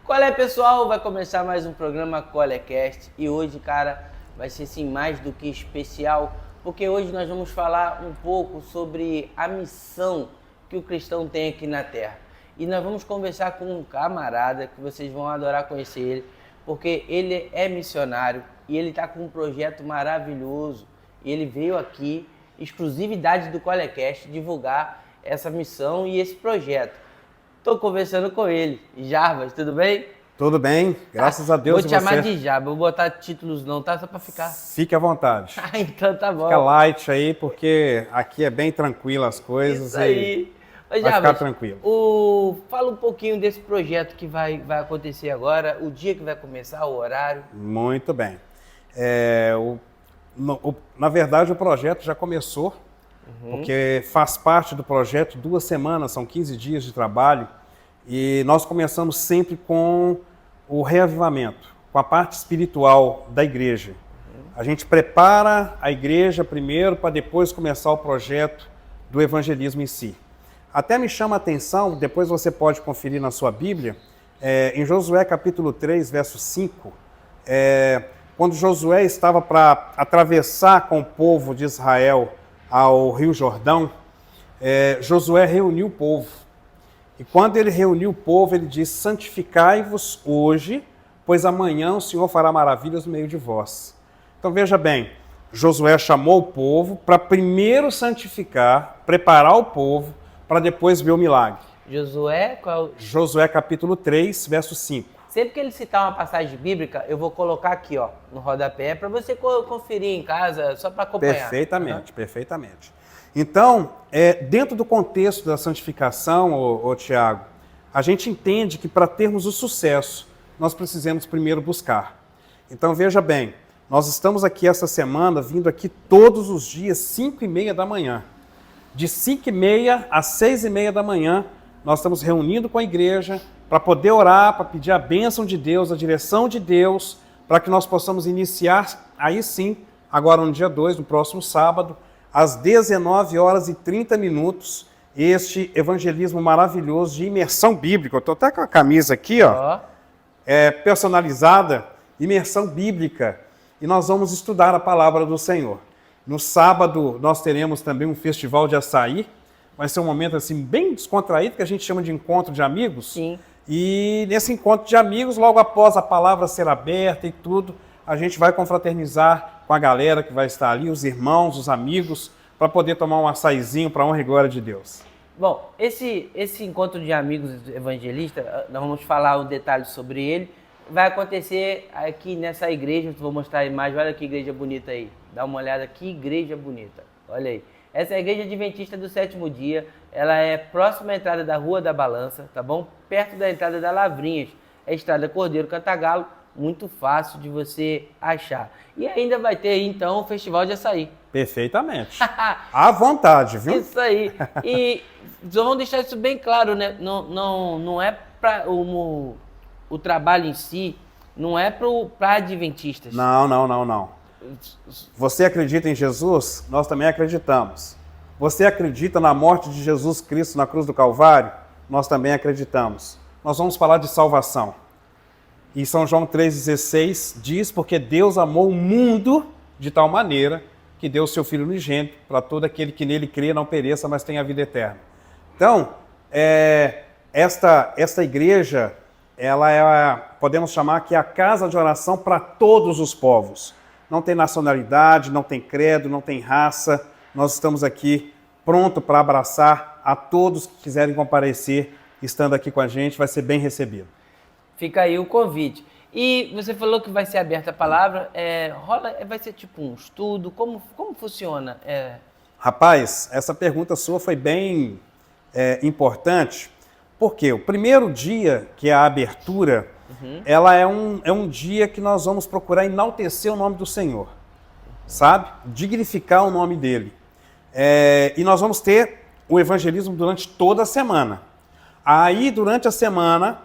Qual é, pessoal? Vai começar mais um programa Colecast e hoje, cara, vai ser sim mais do que especial, porque hoje nós vamos falar um pouco sobre a missão que o cristão tem aqui na Terra. E nós vamos conversar com um camarada que vocês vão adorar conhecer ele, porque ele é missionário e ele está com um projeto maravilhoso. E ele veio aqui, exclusividade do Colecast, divulgar essa missão e esse projeto. Estou conversando com ele. Jarbas, tudo bem? Tudo bem, graças a Deus. Vou te chamar de Jarbas, vou botar títulos não, tá? Só para ficar... Fique à vontade. Então tá bom. Fica light aí, porque aqui é bem tranquilo as coisas. Isso aí. Vai ficar tranquilo. Fala um pouquinho desse projeto que vai acontecer agora, o dia que vai começar, o horário. Muito bem. Na verdade, o projeto já começou, porque faz parte do projeto 2 semanas, são 15 dias de trabalho, e nós começamos sempre com o reavivamento, com a parte espiritual da igreja. A gente prepara a igreja primeiro para depois começar o projeto do evangelismo em si. Até me chama a atenção, depois você pode conferir na sua Bíblia, em Josué capítulo 3, verso 5, quando Josué estava para atravessar com o povo de Israel ao Rio Jordão, Josué reuniu o povo. E quando ele reuniu o povo, ele disse: santificai-vos hoje, pois amanhã o Senhor fará maravilhas no meio de vós. Então veja bem, Josué chamou o povo para primeiro santificar, preparar o povo, para depois ver o milagre. Josué capítulo 3, verso 5. Sempre que ele citar uma passagem bíblica, eu vou colocar aqui, ó, no rodapé, para você conferir em casa, só para acompanhar. Perfeitamente, perfeitamente. Então, dentro do contexto da santificação, Tiago, a gente entende que para termos o sucesso, nós precisamos primeiro buscar. Então, veja bem, nós estamos aqui essa semana, vindo aqui todos os dias, 5h30 da manhã. De 5h30 às 6h30 da manhã, nós estamos reunindo com a igreja para poder orar, para pedir a bênção de Deus, a direção de Deus, para que nós possamos iniciar, aí sim, agora no dia 2, no próximo sábado, às 19h30, este evangelismo maravilhoso de imersão bíblica. Eu estou até com a camisa aqui, ó, personalizada, imersão bíblica, e nós vamos estudar a palavra do Senhor. No sábado, nós teremos também um festival de açaí. Vai ser um momento assim bem descontraído, que a gente chama de encontro de amigos. Sim. E nesse encontro de amigos, logo após a palavra ser aberta e tudo, a gente vai confraternizar com a galera que vai estar ali, os irmãos, os amigos, para poder tomar um açaizinho para a honra e glória de Deus. Bom, esse encontro de amigos evangelistas, nós vamos falar um detalhe sobre ele, vai acontecer aqui nessa igreja. Vou mostrar a imagem, olha que igreja bonita aí. Dá uma olhada, que igreja bonita, olha aí. Essa é a igreja adventista do 7º dia, ela é próxima à entrada da Rua da Balança, tá bom? Perto da entrada da Lavrinhas, é a estrada Cordeiro Cantagalo, muito fácil de você achar. E ainda vai ter então o Festival de Açaí. Perfeitamente. À vontade, viu? Isso aí. E vamos deixar isso bem claro, né? Não é para o trabalho em si, não é para adventistas. Não. Você acredita em Jesus? Nós também acreditamos. Você acredita na morte de Jesus Cristo na cruz do Calvário? Nós também acreditamos. Nós vamos falar de salvação. E São João 3,16 diz: porque Deus amou o mundo de tal maneira que deu o seu Filho unigênito para todo aquele que nele crê não pereça, mas tenha a vida eterna. Então, esta igreja, ela podemos chamar que é a casa de oração para todos os povos. Não tem nacionalidade, não tem credo, não tem raça. Nós estamos aqui pronto para abraçar a todos que quiserem comparecer, estando aqui com a gente, vai ser bem recebido. Fica aí o convite. E você falou que vai ser aberta a palavra, vai ser tipo um estudo, como funciona? Rapaz, essa pergunta sua foi bem importante, porque o primeiro dia, que é a abertura, ela é um dia que nós vamos procurar enaltecer o nome do Senhor, sabe? Dignificar o nome dele. E nós vamos ter o evangelismo durante toda a semana. Aí, durante a semana,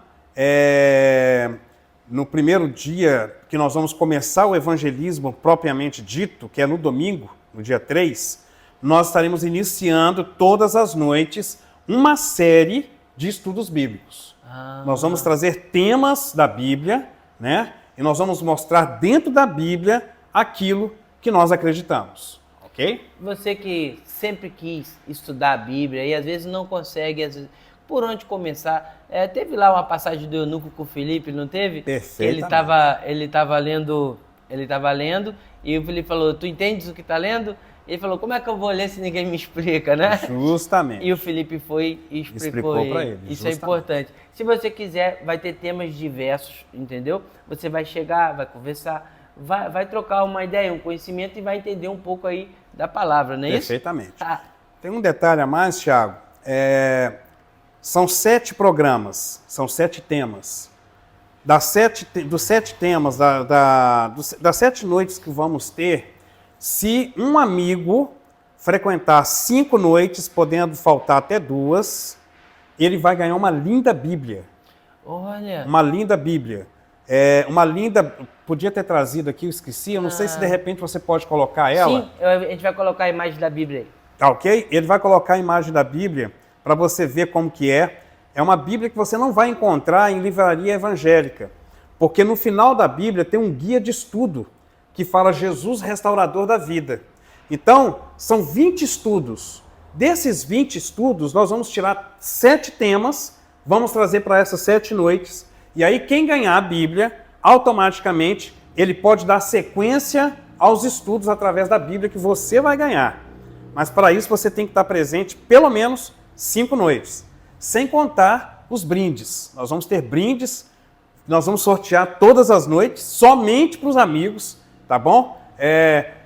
no primeiro dia que nós vamos começar o evangelismo propriamente dito, que é no domingo, no dia 3, nós estaremos iniciando todas as noites uma série de estudos bíblicos. Nós vamos trazer temas da Bíblia, né? E nós vamos mostrar dentro da Bíblia aquilo que nós acreditamos, ok? Você que sempre quis estudar a Bíblia e às vezes não consegue, às vezes, por onde começar. Teve lá uma passagem do eunuco com o Filipe, não teve? Perfeitamente. Ele estava lendo e o Filipe falou, tu entendes o que está lendo? Ele falou, como é que eu vou ler se ninguém me explica, né? Justamente. E o Filipe foi e explicou para ele. Isso justamente. É importante. Se você quiser, vai ter temas diversos, entendeu? Você vai chegar, vai conversar, vai trocar uma ideia, um conhecimento e vai entender um pouco aí da palavra, não é isso? Perfeitamente. Tem um detalhe a mais, Thiago. São 7 programas, são 7 temas. Dos 7 temas, das 7 noites que vamos ter, se um amigo frequentar 5 noites, podendo faltar até 2, ele vai ganhar uma linda Bíblia. Olha! Uma linda Bíblia. Podia ter trazido aqui, eu esqueci, eu não sei se de repente você pode colocar ela. Sim, a gente vai colocar a imagem da Bíblia aí. Tá ok? Ele vai colocar a imagem da Bíblia para você ver como que é. É uma Bíblia que você não vai encontrar em livraria evangélica, porque no final da Bíblia tem um guia de estudo que fala Jesus restaurador da vida. Então, são 20 estudos. Desses 20 estudos, nós vamos tirar 7 temas, vamos trazer para essas 7 noites, e aí quem ganhar a Bíblia, automaticamente, ele pode dar sequência aos estudos através da Bíblia que você vai ganhar. Mas para isso você tem que estar presente pelo menos 5 noites, sem contar os brindes. Nós vamos ter brindes, nós vamos sortear todas as noites, somente para os amigos, tá bom?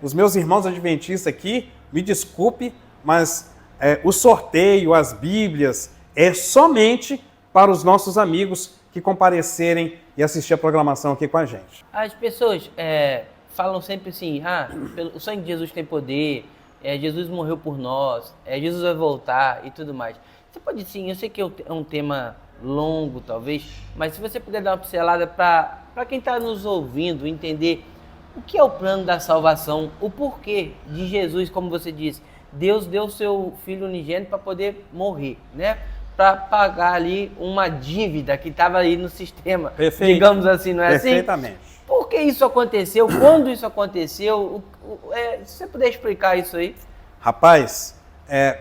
Os meus irmãos adventistas aqui, me desculpe, mas o sorteio, as Bíblias, é somente para os nossos amigos que comparecerem e assistir a programação aqui com a gente. As pessoas falam sempre assim, o sangue de Jesus tem poder, Jesus morreu por nós, Jesus vai voltar e tudo mais. Você pode sim, eu sei que é um tema longo talvez, mas se você puder dar uma pincelada para quem está nos ouvindo entender o que é o plano da salvação, o porquê de Jesus, como você disse, Deus deu o seu Filho unigênito para poder morrer, né? Para pagar ali uma dívida que estava aí no sistema, Perfeito. Digamos assim, não é Perfeitamente. assim? Por que isso aconteceu? Quando isso aconteceu? Se você puder explicar isso aí. Rapaz,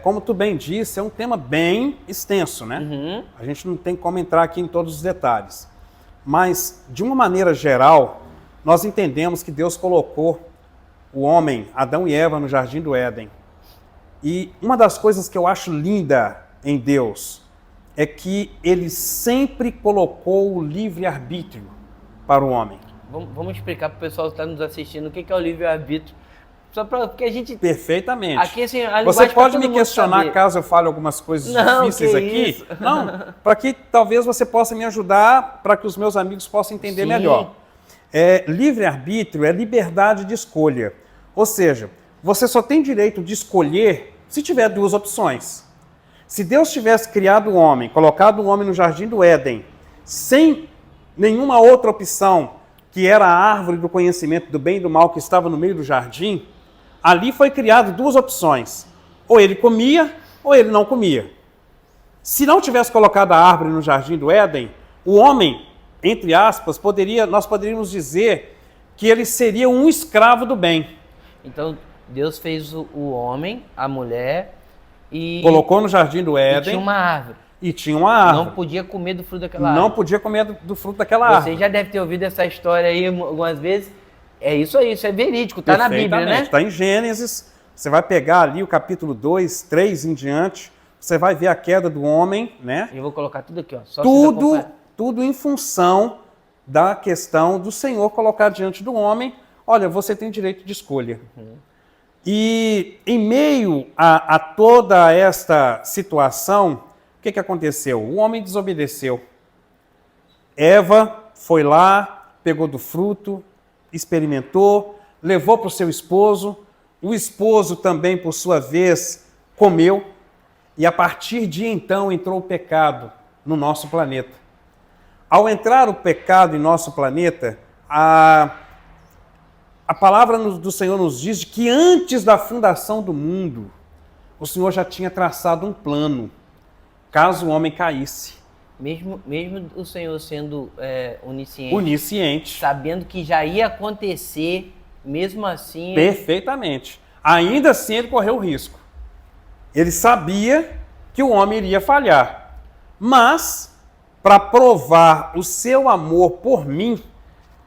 como tu bem disse, é um tema bem extenso, né? Uhum. A gente não tem como entrar aqui em todos os detalhes. Mas, de uma maneira geral, nós entendemos que Deus colocou o homem, Adão e Eva, no Jardim do Éden. E uma das coisas que eu acho linda em Deus é que ele sempre colocou o livre-arbítrio para o homem. Vamos explicar para o pessoal que está nos assistindo o que é o livre-arbítrio. Só porque a gente... Perfeitamente. Aqui, assim, a você pode me todo questionar saber. caso eu fale algumas coisas difíceis aqui? Isso? Não, para que talvez você possa me ajudar para que os meus amigos possam entender Sim. melhor. Livre-arbítrio é liberdade de escolha. Ou seja, você só tem direito de escolher se tiver 2 opções. Se Deus tivesse criado o homem, colocado o homem no Jardim do Éden, sem nenhuma outra opção, que era a árvore do conhecimento do bem e do mal que estava no meio do jardim, ali foi criado 2 opções. Ou ele comia, ou ele não comia. Se não tivesse colocado a árvore no Jardim do Éden, o homem, entre aspas, nós poderíamos dizer que ele seria um escravo do bem. Então, Deus fez o homem, a mulher e... Colocou no Jardim do Éden. E tinha uma árvore. E tinha uma árvore. Não podia comer do fruto daquela árvore. Não podia comer do fruto daquela árvore. Você já deve ter ouvido essa história aí algumas vezes. É isso aí, isso é verídico, está na Bíblia, né? Está em Gênesis, você vai pegar ali o capítulo 2, 3 em diante, você vai ver a queda do homem, né? Eu vou colocar tudo aqui, ó. Só tudo em função da questão do Senhor colocar diante do homem, olha, você tem direito de escolha. Uhum. E em meio a toda esta situação, o que aconteceu? O homem desobedeceu. Eva foi lá, pegou do fruto, experimentou, levou para o seu esposo, o esposo também, por sua vez, comeu, e a partir de então entrou o pecado no nosso planeta. Ao entrar o pecado em nosso planeta, a palavra do Senhor nos diz que antes da fundação do mundo, o Senhor já tinha traçado um plano, caso o homem caísse. Mesmo o Senhor sendo onisciente, sabendo que já ia acontecer, mesmo assim... Perfeitamente. Ainda assim ele correu o risco. Ele sabia que o homem iria falhar. Mas, para provar o seu amor por mim,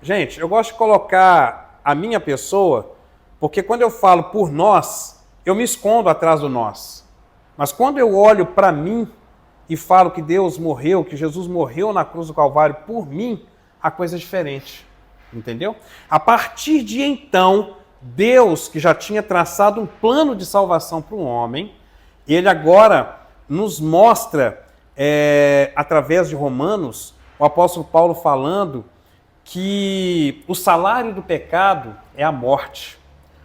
gente, eu gosto de colocar a minha pessoa, porque quando eu falo por nós, eu me escondo atrás do nós. Mas quando eu olho para mim e falo que Deus morreu, que Jesus morreu na cruz do Calvário por mim, a coisa é diferente. Entendeu? A partir de então, Deus, que já tinha traçado um plano de salvação para o homem, ele agora nos mostra, através de Romanos, o apóstolo Paulo falando que o salário do pecado é a morte,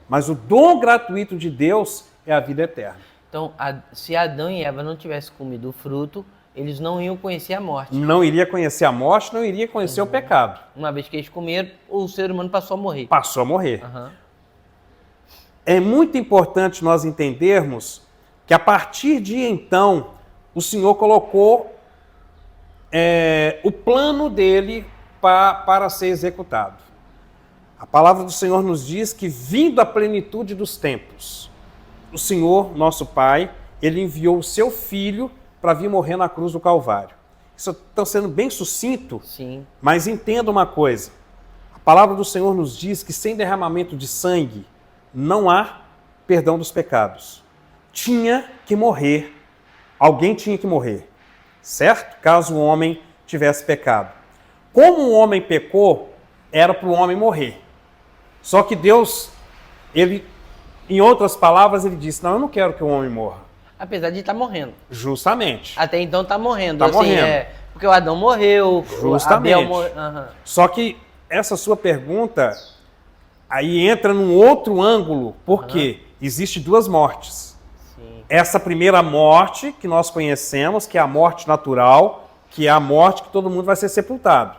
mas o dom gratuito de Deus é a vida eterna. Então, se Adão e Eva não tivessem comido o fruto, eles não iam conhecer a morte. Não iria conhecer a morte, não iria conhecer o pecado. Uma vez que eles comeram, o ser humano passou a morrer. Passou a morrer. É muito importante nós entendermos que a partir de então, o Senhor colocou o plano dele para ser executado. A palavra do Senhor nos diz que, vindo a plenitude dos tempos, o Senhor, nosso Pai, ele enviou o seu Filho para vir morrer na cruz do Calvário. Isso está sendo bem sucinto, sim, mas entenda uma coisa. A palavra do Senhor nos diz que sem derramamento de sangue não há perdão dos pecados. Tinha que morrer, alguém tinha que morrer, certo? Caso o homem tivesse pecado. Como o homem pecou, era para o homem morrer. Só que Deus, em outras palavras, ele disse, não, eu não quero que o homem morra. Apesar de estar morrendo. Justamente. Até então está morrendo. Está morrendo. Porque o Adão morreu, justamente. O Abel morreu. Só que essa sua pergunta aí entra num outro ângulo, porque existe duas mortes. Sim. Essa primeira morte que nós conhecemos, que é a morte natural, que é a morte que todo mundo vai ser sepultado.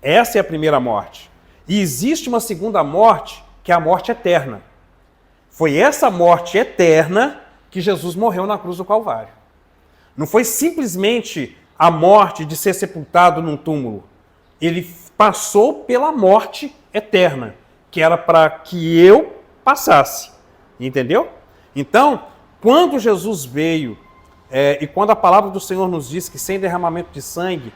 Essa é a primeira morte. E existe uma segunda morte, que é a morte eterna. Foi essa morte eterna que Jesus morreu na cruz do Calvário. Não foi simplesmente a morte de ser sepultado num túmulo. Ele passou pela morte eterna, que era para que eu passasse. Entendeu? Então, quando Jesus veio, e quando a palavra do Senhor nos diz que sem derramamento de sangue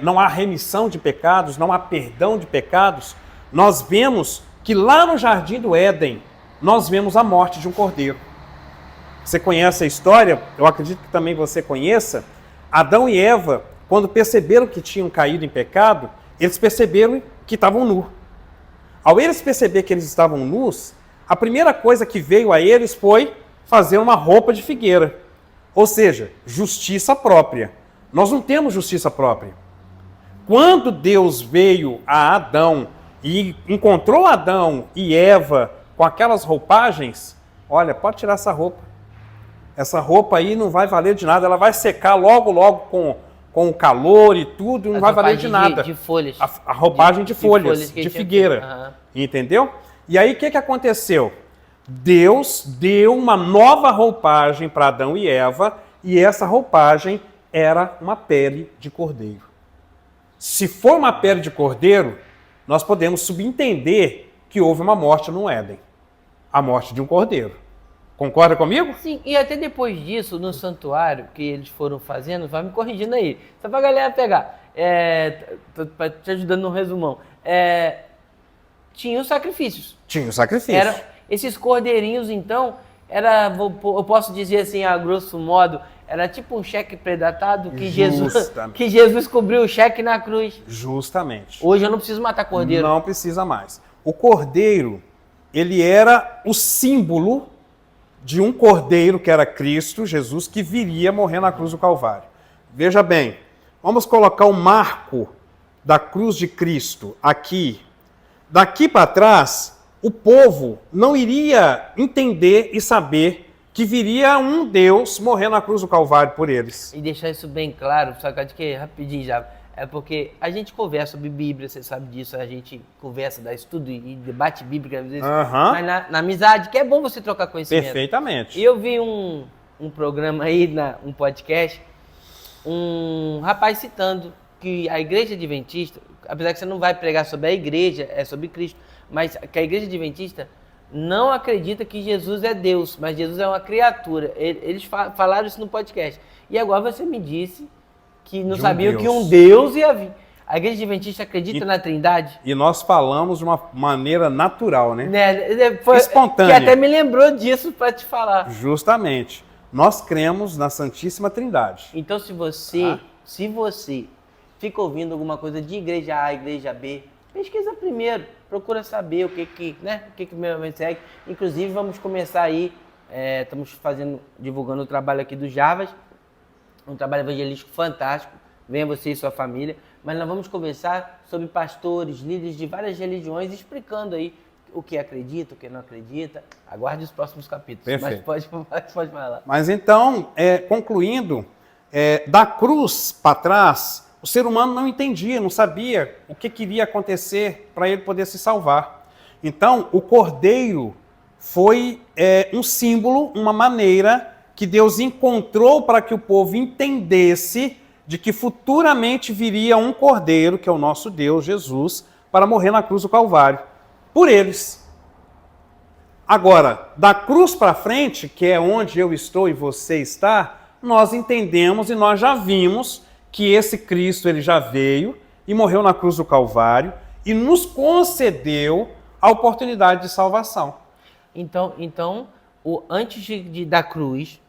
não há remissão de pecados, não há perdão de pecados, nós vemos que lá no Jardim do Éden, nós vemos a morte de um cordeiro. Você conhece a história? Eu acredito que também você conheça. Adão e Eva, quando perceberam que tinham caído em pecado, eles perceberam que estavam nus. Ao eles perceber que eles estavam nus, a primeira coisa que veio a eles foi fazer uma roupa de figueira. Ou seja, justiça própria. Nós não temos justiça própria. Quando Deus veio a Adão e encontrou Adão e Eva com aquelas roupagens, olha, pode tirar essa roupa. Essa roupa aí não vai valer de nada, ela vai secar logo com o calor e tudo, não vai valer de nada. De folhas. A roupagem de folhas, de figueira. Entendeu? E aí o que aconteceu? Deus deu uma nova roupagem para Adão e Eva, e essa roupagem era uma pele de cordeiro. Se for uma pele de cordeiro, nós podemos subentender que houve uma morte no Éden. A morte de um cordeiro. Concorda comigo? Sim, e até depois disso, no santuário que eles foram fazendo, vai me corrigindo aí, só pra galera pegar, tô te ajudando no resumão, tinha os sacrifícios. Tinha os sacrifícios. Esses cordeirinhos, então, eu posso dizer assim, a grosso modo, era tipo um cheque predatado que Jesus cobriu o cheque na cruz. Justamente. Hoje eu não preciso matar cordeiro. Não precisa mais. O cordeiro, ele era o símbolo de um cordeiro que era Cristo, Jesus, que viria morrer na cruz do Calvário. Veja bem, vamos colocar o marco da cruz de Cristo aqui. Daqui para trás, o povo não iria entender e saber que viria um Deus morrer na cruz do Calvário por eles. E deixar isso bem claro, só que rapidinho já, porque a gente conversa sobre Bíblia, você sabe disso, a gente conversa, dá estudo e debate bíblico às vezes, mas na amizade, que é bom você trocar conhecimento. Perfeitamente. E eu vi um programa aí, um podcast, um rapaz citando que a igreja adventista, apesar que você não vai pregar sobre a igreja, é sobre Cristo, mas que a igreja adventista não acredita que Jesus é Deus, mas Jesus é uma criatura. Eles falaram isso no podcast. E agora você me disse que não sabia que um Deus ia vir. A igreja adventista acredita na Trindade? E nós falamos de uma maneira natural, né? Foi, espontânea. Que até me lembrou disso para te falar. Justamente. Nós cremos na Santíssima Trindade. Então, se você fica ouvindo alguma coisa de igreja A, igreja B, pesquisa primeiro, procura saber o que me segue. Inclusive, vamos começar aí, estamos divulgando o trabalho aqui do Javas, um trabalho evangelístico fantástico. Venha você e sua família. Mas nós vamos conversar sobre pastores, líderes de várias religiões, explicando aí o que acredita, o que não acredita. Aguarde os próximos capítulos. Perfeito. Mas pode falar. Mas então, concluindo, da cruz para trás, o ser humano não entendia, não sabia o que iria acontecer para ele poder se salvar. Então, o cordeiro foi um símbolo, uma maneira que Deus encontrou para que o povo entendesse de que futuramente viria um cordeiro, que é o nosso Deus, Jesus, para morrer na cruz do Calvário, por eles. Agora, da cruz para frente, que é onde eu estou e você está, nós entendemos e nós já vimos que esse Cristo ele já veio e morreu na cruz do Calvário e nos concedeu a oportunidade de salvação. Então antes da cruz,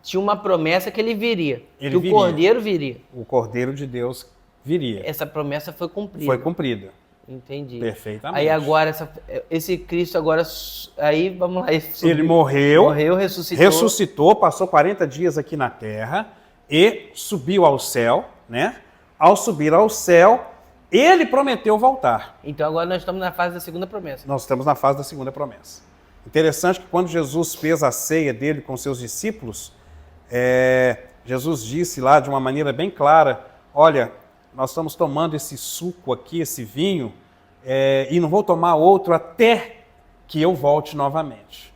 tinha uma promessa que ele viria, o Cordeiro viria. O Cordeiro de Deus viria. Essa promessa foi cumprida. Foi cumprida. Entendi. Perfeitamente. Aí agora, esse Cristo agora, aí vamos lá. Ele morreu, ressuscitou. Ressuscitou, passou 40 dias aqui na terra e subiu ao céu, né? Ao subir ao céu, ele prometeu voltar. Então agora nós estamos na fase da segunda promessa. Nós estamos na fase da segunda promessa. Interessante que quando Jesus fez a ceia dele com seus discípulos, Jesus disse lá de uma maneira bem clara, olha, nós estamos tomando esse suco aqui, esse vinho, e não vou tomar outro até que eu volte novamente.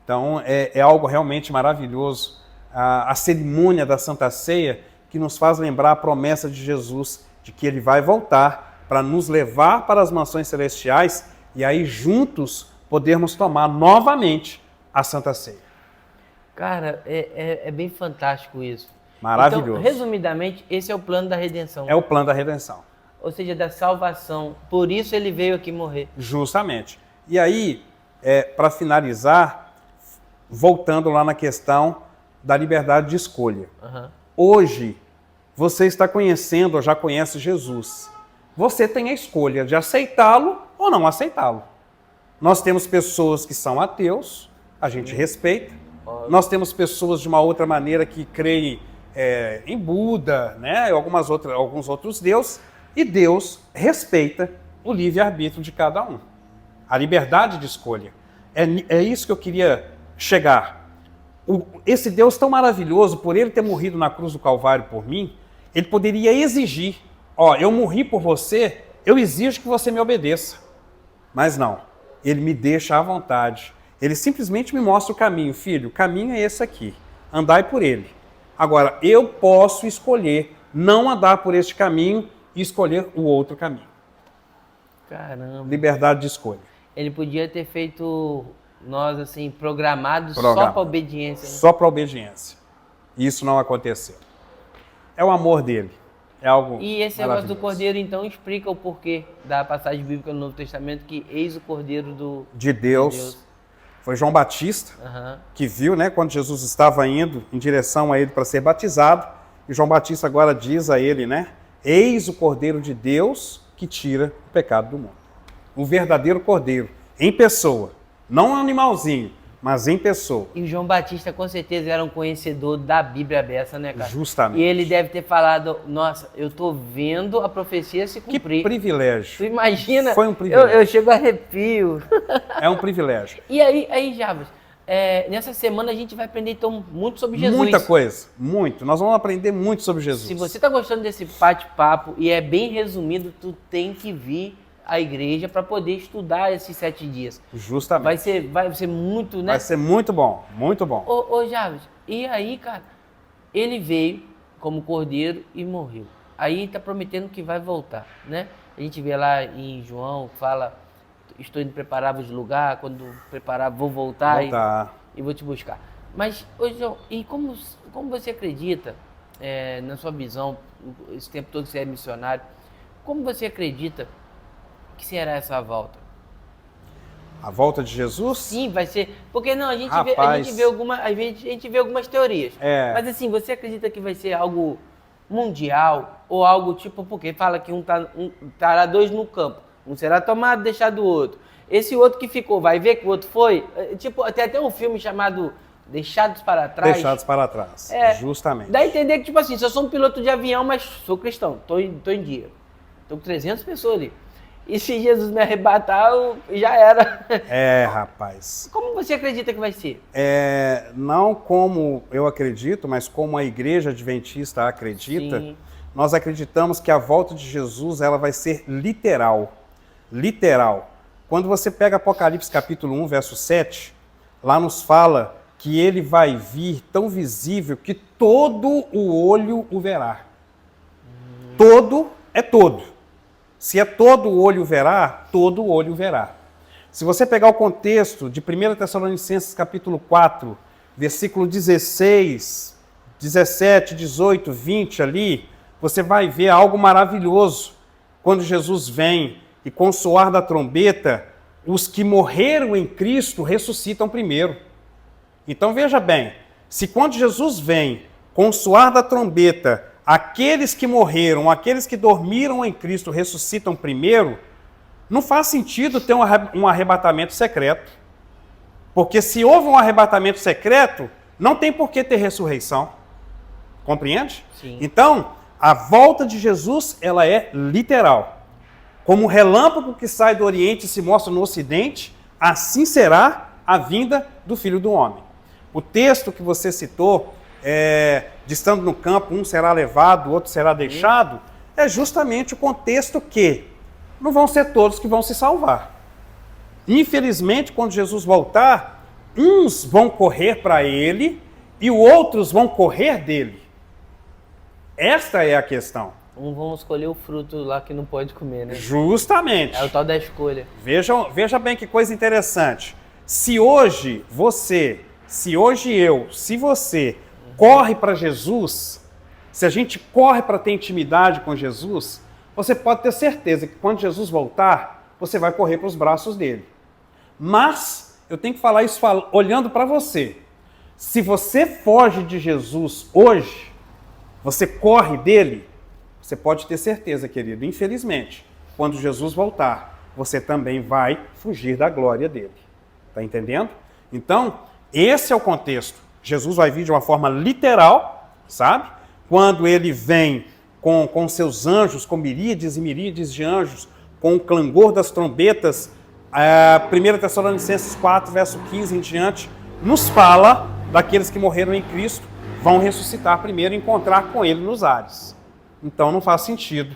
Então, é algo realmente maravilhoso. A cerimônia da Santa Ceia que nos faz lembrar a promessa de Jesus, de que ele vai voltar para nos levar para as mansões celestiais e aí juntos podermos tomar novamente a Santa Ceia. Cara, é bem fantástico isso. Maravilhoso. Então, resumidamente, esse é o plano da redenção. É o plano da redenção. Ou seja, da salvação. Por isso ele veio aqui morrer. Justamente. E aí, para finalizar, voltando lá na questão da liberdade de escolha. Uhum. Hoje, você está conhecendo ou já conhece Jesus. Você tem a escolha de aceitá-lo ou não aceitá-lo. Nós temos pessoas que são ateus, a gente respeita. Nós temos pessoas de uma outra maneira que creem em Buda, né, alguns outros deuses, e Deus respeita o livre-arbítrio de cada um. A liberdade de escolha. É isso que eu queria chegar. Esse Deus tão maravilhoso, por ele ter morrido na cruz do Calvário por mim, ele poderia exigir, eu morri por você, eu exijo que você me obedeça. Mas não, ele me deixa à vontade. Ele simplesmente me mostra o caminho. Filho, o caminho é esse aqui. Andai por ele. Agora, eu posso escolher não andar por este caminho e escolher o outro caminho. Caramba. Liberdade de escolha. Ele podia ter feito nós, assim, programados só para obediência. Né? Só para obediência. Isso não aconteceu. É o amor dele. É algo E esse negócio do Cordeiro, então, explica o porquê da passagem bíblica no Novo Testamento, que eis o Cordeiro de Deus. Foi João Batista que viu, né, quando Jesus estava indo em direção a ele para ser batizado. E João Batista agora diz a ele, né, eis o Cordeiro de Deus que tira o pecado do mundo. O verdadeiro Cordeiro, em pessoa. Não um animalzinho, mas em pessoa. E o João Batista com certeza era um conhecedor da Bíblia aberta, né, cara? Justamente. E ele deve ter falado, nossa, eu tô vendo a profecia se cumprir. Que privilégio. Tu imagina? Foi um privilégio. Eu chego a arrepio. É um privilégio. E aí Javas, nessa semana a gente vai aprender então muito sobre Jesus. Muita coisa, muito. Nós vamos aprender muito sobre Jesus. Se você tá gostando desse bate-papo e é bem resumido, tu tem que vir à igreja para poder estudar esses 7 dias. Justamente. Vai ser muito, né? Vai ser muito bom, muito bom. Ô Javas, e aí, cara, ele veio, como cordeiro e morreu. Aí está prometendo que vai voltar, né? A gente vê lá em João, fala, estou indo preparar vos lugar, quando preparar vou voltar. E vou te buscar. Mas, ô João, e como você acredita, na sua visão, esse tempo todo que você é missionário, como você acredita que será essa volta? A volta de Jesus? Sim, vai ser. Porque não, a gente vê algumas teorias. Mas assim, você acredita que vai ser algo mundial ou algo tipo, porque fala que estará dois no campo, um será tomado, deixado o outro. Esse outro que ficou, vai ver que o outro foi? Tipo, tem até um filme chamado Deixados para Trás. Deixados para Trás, justamente. Dá a entender que, tipo assim, se eu sou um piloto de avião, mas sou cristão, tô em dia. Tô com 300 pessoas ali. E se Jesus me arrebatar, já era. Rapaz. Como você acredita que vai ser? Não como eu acredito, mas como a Igreja Adventista acredita, sim, nós acreditamos que a volta de Jesus ela vai ser literal. Literal. Quando você pega Apocalipse capítulo 1, verso 7, lá nos fala que ele vai vir tão visível que todo o olho o verá. Todo é todo. Se é todo o olho verá, todo o olho verá. Se você pegar o contexto de 1 Tessalonicenses capítulo 4, versículo 16, 17, 18, 20 ali, você vai ver algo maravilhoso. Quando Jesus vem e com o soar da trombeta, os que morreram em Cristo ressuscitam primeiro. Então veja bem, se quando Jesus vem com o soar da trombeta, aqueles que morreram, aqueles que dormiram em Cristo ressuscitam primeiro, não faz sentido ter um arrebatamento secreto. Porque se houve um arrebatamento secreto, não tem por que ter ressurreição. Compreende? Sim. Então, a volta de Jesus, ela é literal. Como o relâmpago que sai do Oriente e se mostra no Ocidente, assim será a vinda do Filho do Homem. O texto que você citou, de estando no campo, um será levado, o outro será deixado, é justamente o contexto que não vão ser todos que vão se salvar. Infelizmente, quando Jesus voltar, uns vão correr para ele e outros vão correr dele. Esta é a questão. Uns vão escolher o fruto lá que não pode comer, né? Justamente. É o tal da escolha. Veja bem que coisa interessante. Se hoje você corre para Jesus, se a gente corre para ter intimidade com Jesus, você pode ter certeza que quando Jesus voltar, você vai correr para os braços dele. Mas, eu tenho que falar isso olhando para você. Se você foge de Jesus hoje, você corre dele, você pode ter certeza, querido, infelizmente, quando Jesus voltar, você também vai fugir da glória dele. Está entendendo? Então, esse é o contexto. Jesus vai vir de uma forma literal, sabe? Quando ele vem com seus anjos, com miríades e miríades de anjos, com o clangor das trombetas, 1 Tessalonicenses 4, verso 15 em diante, nos fala daqueles que morreram em Cristo, vão ressuscitar primeiro e encontrar com ele nos ares. Então não faz sentido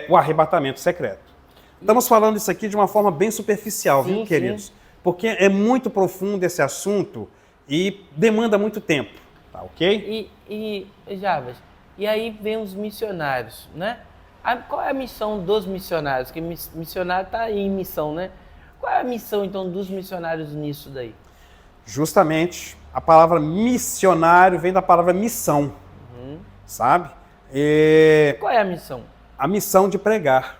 o arrebatamento secreto. Estamos falando isso aqui de uma forma bem superficial, viu, queridos? Sim. Porque é muito profundo esse assunto e demanda muito tempo, tá ok? E Jarbas, e aí vem os missionários, né? Qual é a missão dos missionários? Porque missionário está em missão, né? Qual é a missão, então, dos missionários nisso daí? Justamente, a palavra missionário vem da palavra missão, sabe? Qual é a missão? A missão de pregar.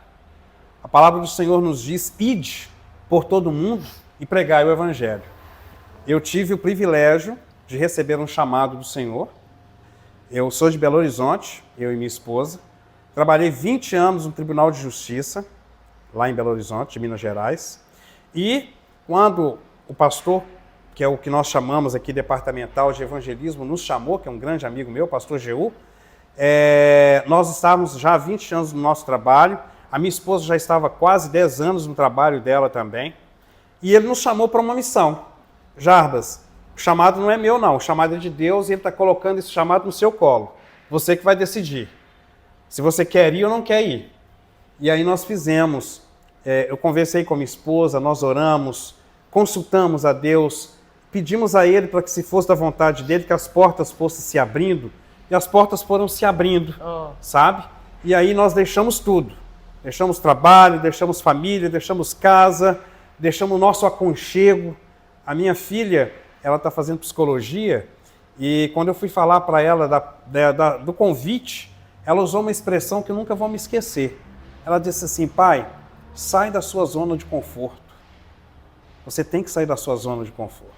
A palavra do Senhor nos diz, ide por todo mundo e pregai o Evangelho. Eu tive o privilégio de receber um chamado do Senhor. Eu sou de Belo Horizonte, eu e minha esposa. Trabalhei 20 anos no Tribunal de Justiça, lá em Belo Horizonte, de Minas Gerais. E quando o pastor, que é o que nós chamamos aqui departamental de evangelismo, nos chamou, que é um grande amigo meu, o pastor Jeú, nós estávamos já há 20 anos no nosso trabalho. A minha esposa já estava quase 10 anos no trabalho dela também. E ele nos chamou para uma missão. Jarbas, o chamado não é meu não, o chamado é de Deus e ele está colocando esse chamado no seu colo. Você que vai decidir se você quer ir ou não quer ir. E aí nós fizemos, eu conversei com minha esposa, nós oramos, consultamos a Deus, pedimos a Ele para que se fosse da vontade dEle, que as portas fossem se abrindo, e as portas foram se abrindo, sabe? E aí nós deixamos tudo. Deixamos trabalho, deixamos família, deixamos casa, deixamos o nosso aconchego. A minha filha, ela está fazendo psicologia, e quando eu fui falar para ela do convite, ela usou uma expressão que eu nunca vou me esquecer. Ela disse assim: pai, sai da sua zona de conforto. Você tem que sair da sua zona de conforto.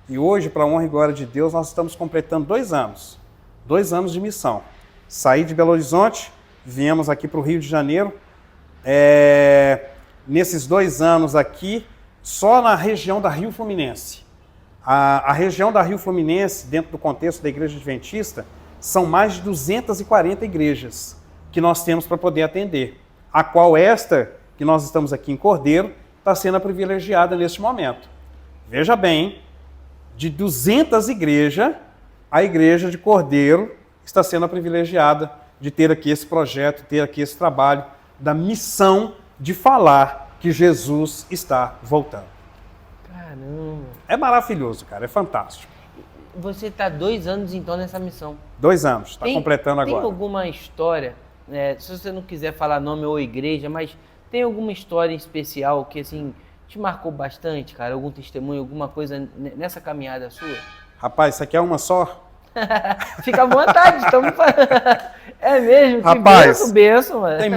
E hoje, para a honra e glória de Deus, nós estamos completando 2 anos. 2 anos de missão. Saí de Belo Horizonte, viemos aqui para o Rio de Janeiro. Nesses 2 anos aqui, só na região da Rio Fluminense. A região da Rio Fluminense, dentro do contexto da Igreja Adventista, são mais de 240 igrejas que nós temos para poder atender. A qual esta, que nós estamos aqui em Cordeiro, está sendo a privilegiada neste momento. Veja bem, de 200 igrejas, a igreja de Cordeiro está sendo a privilegiada de ter aqui esse projeto, ter aqui esse trabalho da missão de falar que Jesus está voltando. Caramba! É maravilhoso, cara, é fantástico. Você está 2 anos então nessa missão. 2 anos, está completando agora. Tem alguma história, se você não quiser falar nome ou igreja, mas tem alguma história em especial que assim te marcou bastante, cara? Algum testemunho, alguma coisa nessa caminhada sua? Rapaz, isso aqui é uma só? Fica à vontade, estamos falando. É mesmo, rapaz, benção, mano. Tem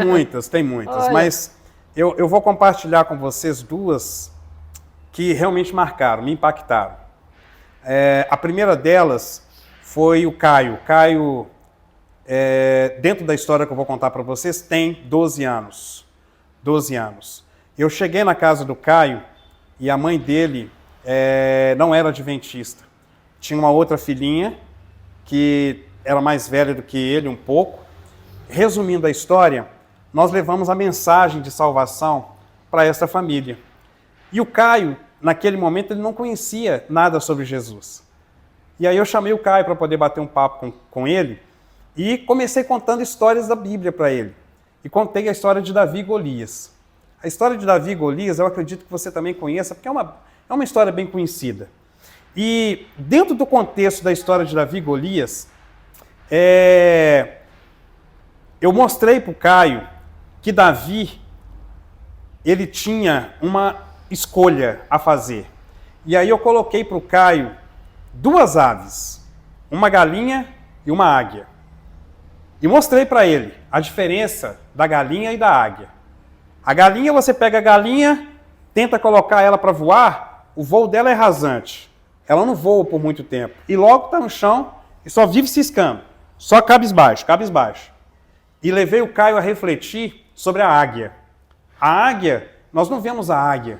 muitas, mas eu vou compartilhar com vocês 2 que realmente marcaram, me impactaram. A primeira delas foi o Caio. Caio, dentro da história que eu vou contar para vocês, tem 12 anos. 12 anos. Eu cheguei na casa do Caio e a mãe dele não era adventista. Tinha uma outra filhinha que era mais velha do que ele um pouco. Resumindo a história, nós levamos a mensagem de salvação para essa família. E o Caio, naquele momento, ele não conhecia nada sobre Jesus. E aí eu chamei o Caio para poder bater um papo com ele e comecei contando histórias da Bíblia para ele. E contei a história de Davi e Golias. A história de Davi e Golias, eu acredito que você também conheça, porque é uma história bem conhecida. E dentro do contexto da história de Davi e Golias, eu mostrei para o Caio que Davi, ele tinha uma escolha a fazer. E aí eu coloquei para o Caio 2 aves, uma galinha e uma águia. E mostrei para ele a diferença da galinha e da águia. A galinha, você pega a galinha, tenta colocar ela para voar, o voo dela é rasante. Ela não voa por muito tempo. E logo está no chão e só vive ciscando. Só cabisbaixo, cabisbaixo. E levei o Caio a refletir sobre a águia. A águia, nós não vemos a águia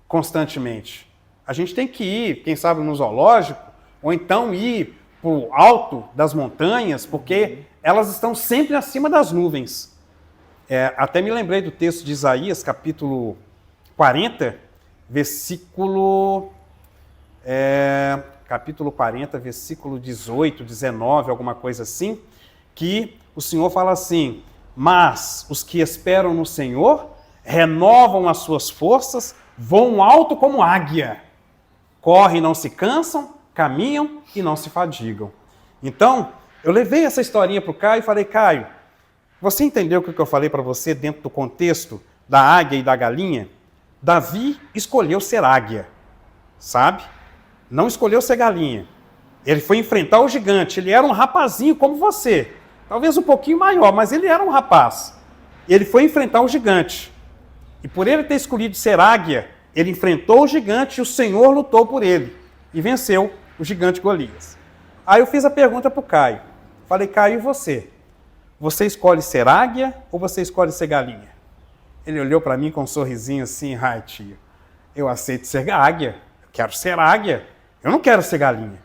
constantemente. A gente tem que ir, quem sabe, no zoológico, ou então ir para o alto das montanhas, porque elas estão sempre acima das nuvens. Até me lembrei do texto de Isaías, capítulo 40, versículo 18, 19, alguma coisa assim, que o Senhor fala assim: mas os que esperam no Senhor renovam as suas forças, voam alto como águia, correm e não se cansam, caminham e não se fadigam. Então, eu levei essa historinha para o Caio e falei: Caio, você entendeu o que eu falei para você dentro do contexto da águia e da galinha? Davi escolheu ser águia, sabe? Não escolheu ser galinha. Ele foi enfrentar o gigante. Ele era um rapazinho como você, talvez um pouquinho maior, mas ele era um rapaz. Ele foi enfrentar o gigante. E por ele ter escolhido ser águia, ele enfrentou o gigante e o Senhor lutou por ele. E venceu o gigante Golias. Aí eu fiz a pergunta para o Caio. Falei: Caio, e você? Você escolhe ser águia ou você escolhe ser galinha? Ele olhou para mim com um sorrisinho assim: ai, tio, eu aceito ser águia. Eu quero ser águia. Eu não quero ser galinha.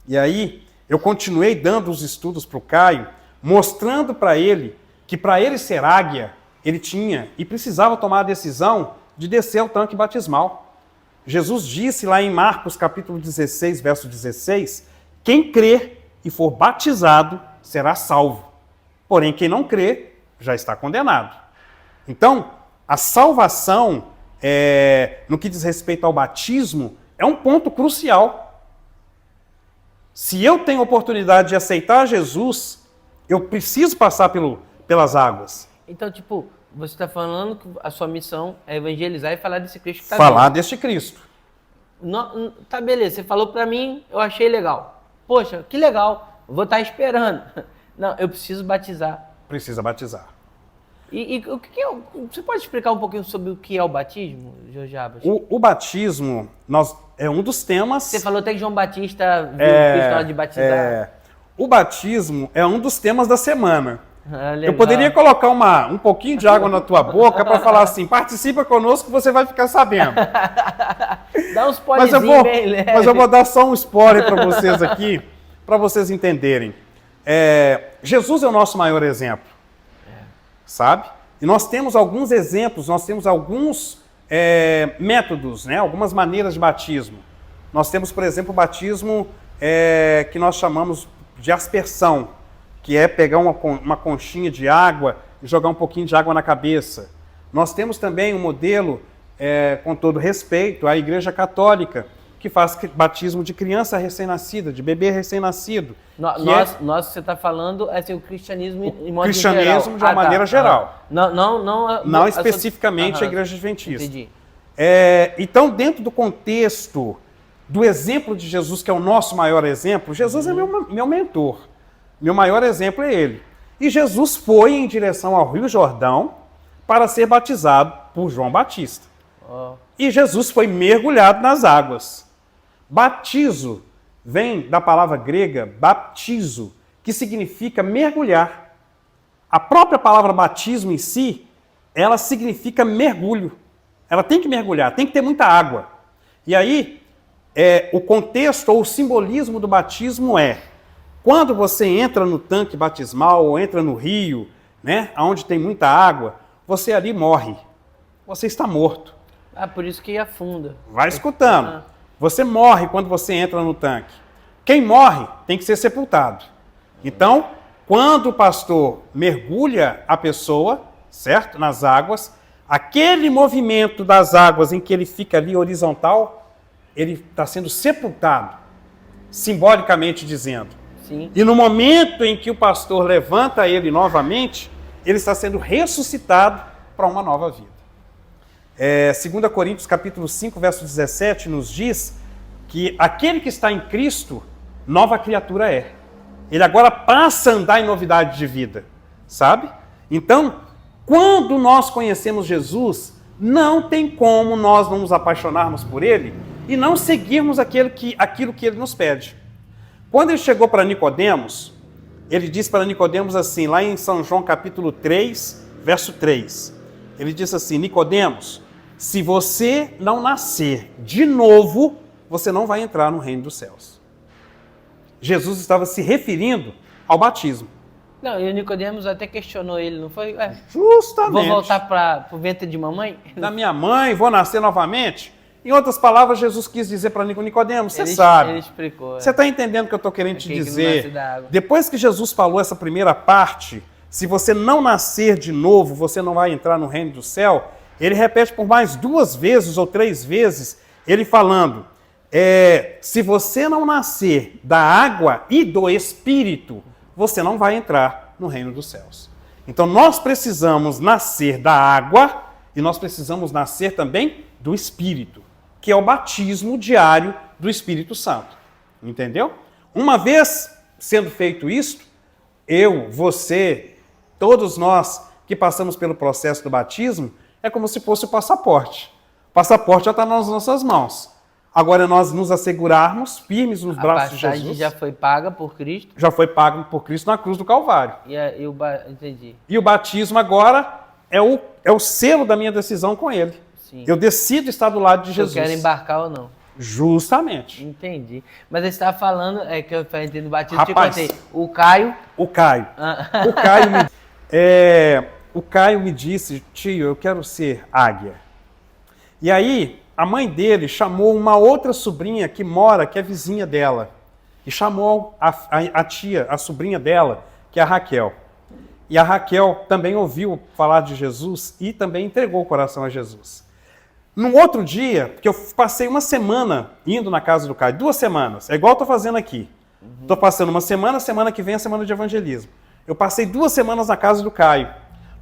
E aí eu continuei dando os estudos para o Caio, mostrando para ele que para ele ser águia, ele tinha e precisava tomar a decisão de descer ao tanque batismal. Jesus disse lá em Marcos capítulo 16, verso 16, quem crer e for batizado será salvo. Porém, quem não crê já está condenado. Então, a salvação, no que diz respeito ao batismo, é um ponto crucial. Se eu tenho oportunidade de aceitar Jesus, eu preciso passar pelas águas. Então, tipo, você está falando que a sua missão é evangelizar e falar desse Cristo que está Falar deste Cristo. Tá, beleza, você falou pra mim, eu achei legal. Poxa, que legal, vou estar esperando. Não, eu preciso batizar. Precisa batizar. E o que é, você pode explicar um pouquinho sobre o que é o batismo, Jorge Abas? O batismo é um dos temas... Você falou até que João Batista viu o Cristo na hora de batizar. O batismo é um dos temas da semana. Legal. Eu poderia colocar um pouquinho de água na tua boca para falar assim, participa conosco que você vai ficar sabendo. Dá uns spoilerzinhos bem leve. Mas eu vou dar só um spoiler para vocês aqui, para vocês entenderem. Jesus é o nosso maior exemplo, sabe? E nós temos alguns exemplos, nós temos alguns métodos, né? Algumas maneiras de batismo. Nós temos, por exemplo, o batismo que nós chamamos de aspersão, que é pegar uma conchinha de água e jogar um pouquinho de água na cabeça. Nós temos também um modelo, com todo respeito, a Igreja Católica, que faz batismo de criança recém-nascida, de bebê recém-nascido. Você está falando assim, o cristianismo em modo cristianismo geral. De uma maneira geral. Não especificamente a Igreja Adventista. Entendi. Então, dentro do contexto do exemplo de Jesus, que é o nosso maior exemplo, Jesus é meu mentor. Meu maior exemplo é ele. E Jesus foi em direção ao Rio Jordão para ser batizado por João Batista. E Jesus foi mergulhado nas águas. Batizo vem da palavra grega baptizo, que significa mergulhar. A própria palavra batismo em si, ela significa mergulho. Ela tem que mergulhar, tem que ter muita água. E aí, o contexto ou o simbolismo do batismo quando você entra no tanque batismal ou entra no rio, né, onde tem muita água, você ali morre. Você está morto. Por isso que afunda. Vai escutando. Você morre quando você entra no tanque. Quem morre tem que ser sepultado. Então, quando o pastor mergulha a pessoa, certo, nas águas, aquele movimento das águas em que ele fica ali horizontal, ele está sendo sepultado, simbolicamente dizendo. Sim. E no momento em que o pastor levanta ele novamente, ele está sendo ressuscitado para uma nova vida. 2 Coríntios capítulo 5, verso 17, nos diz que aquele que está em Cristo, nova criatura é. Ele agora passa a andar em novidade de vida, sabe? Então, quando nós conhecemos Jesus, não tem como nós não nos apaixonarmos por ele e não seguirmos aquilo que ele nos pede. Quando ele chegou para Nicodemos, ele disse para Nicodemos assim, lá em São João capítulo 3, verso 3. Ele disse assim, Nicodemos, se você não nascer de novo, você não vai entrar no reino dos céus. Jesus estava se referindo ao batismo. Não, e o Nicodemos até questionou ele, não foi? Justamente. Vou voltar para o ventre de mamãe? Da minha mãe, vou nascer novamente? Em outras palavras, Jesus quis dizer para Nicodemos, você sabe. Ele explicou. Você está entendendo o que eu estou querendo te dizer? Que depois que Jesus falou essa primeira parte, se você não nascer de novo, você não vai entrar no reino do céu, ele repete por mais 2 vezes ou 3 vezes, ele falando, se você não nascer da água e do Espírito, você não vai entrar no reino dos céus. Então nós precisamos nascer da água e nós precisamos nascer também do Espírito, que é o batismo diário do Espírito Santo. Entendeu? Uma vez sendo feito isto, eu, você, todos nós que passamos pelo processo do batismo, é como se fosse o passaporte. O passaporte já está nas nossas mãos. Agora nós nos assegurarmos firmes nos braços de Jesus. A passagem já foi paga por Cristo. Já foi paga por Cristo na cruz do Calvário. Entendi. E o batismo agora é o selo da minha decisão com Ele. Sim. Eu decido estar do lado de Jesus. Eu quero embarcar ou não. Justamente. Entendi. Mas você estava falando, que eu entendo o batismo, rapaz, te contei. O Caio... O Caio me disse, tio, eu quero ser águia. E aí, a mãe dele chamou uma outra sobrinha que é vizinha dela. E chamou a tia, a sobrinha dela, que é a Raquel. E a Raquel também ouviu falar de Jesus e também entregou o coração a Jesus. No outro dia, porque eu passei uma semana indo na casa do Caio, 2 semanas, é igual eu estou fazendo aqui. Estou passando uma semana, semana que vem é a semana de evangelismo. Eu passei 2 semanas na casa do Caio.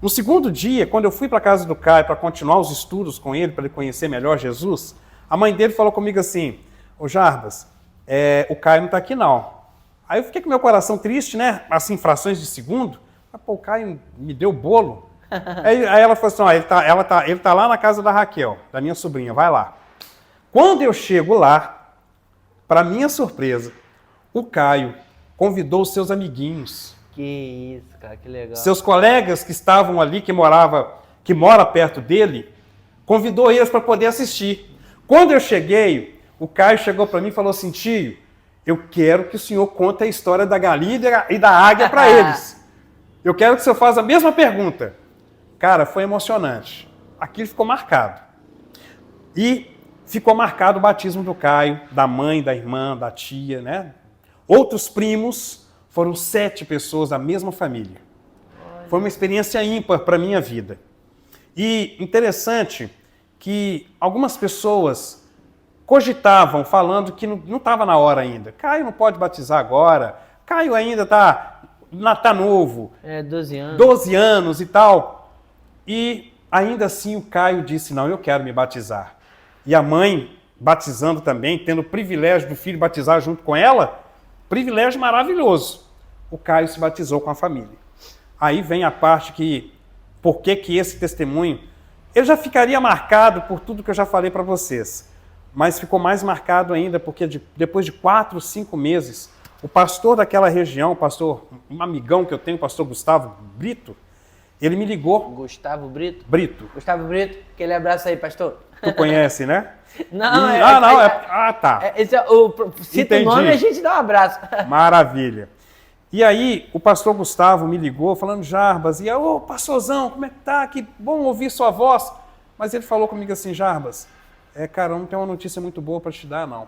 No segundo dia, quando eu fui para a casa do Caio para continuar os estudos com ele, para ele conhecer melhor Jesus, a mãe dele falou comigo assim, ô Jarbas, o Caio não está aqui não. Aí eu fiquei com meu coração triste, né? Assim, frações de segundo. Pô, o Caio me deu bolo. Aí ela falou assim, ó, ele tá lá na casa da Raquel, da minha sobrinha, vai lá. Quando eu chego lá, para minha surpresa, o Caio convidou os seus amiguinhos. Que isso, cara, que legal. Seus colegas que estavam ali, que mora perto dele, convidou eles para poder assistir. Quando eu cheguei, o Caio chegou para mim e falou assim, tio, eu quero que o senhor conte a história da galinha e da águia para eles. Eu quero que o senhor faça a mesma pergunta. Cara, foi emocionante. Aquilo ficou marcado. E ficou marcado o batismo do Caio, da mãe, da irmã, da tia, né? Outros primos, foram 7 pessoas da mesma família. Foi uma experiência ímpar para a minha vida. E interessante que algumas pessoas cogitavam, falando que não estava na hora ainda. Caio não pode batizar agora, Caio ainda tá novo. 12 anos. 12 anos e tal. E ainda assim o Caio disse, não, eu quero me batizar. E a mãe, batizando também, tendo o privilégio do filho batizar junto com ela, privilégio maravilhoso. O Caio se batizou com a família. Aí vem a parte que, por que esse testemunho, ele já ficaria marcado por tudo que eu já falei para vocês, mas ficou mais marcado ainda porque depois de 4, 5 meses, o pastor daquela região, um amigão que eu tenho, o pastor Gustavo Brito, ele me ligou. Gustavo Brito? Brito. Gustavo Brito, aquele abraço aí, pastor. Tu conhece, né? Não, tá. Cita o nome e a gente dá um abraço. Maravilha. E aí, o pastor Gustavo me ligou, falando, Jarbas, e ô, pastorzão, como é que tá? Que bom ouvir sua voz. Mas ele falou comigo assim, Jarbas, cara, eu não tenho uma notícia muito boa para te dar, não.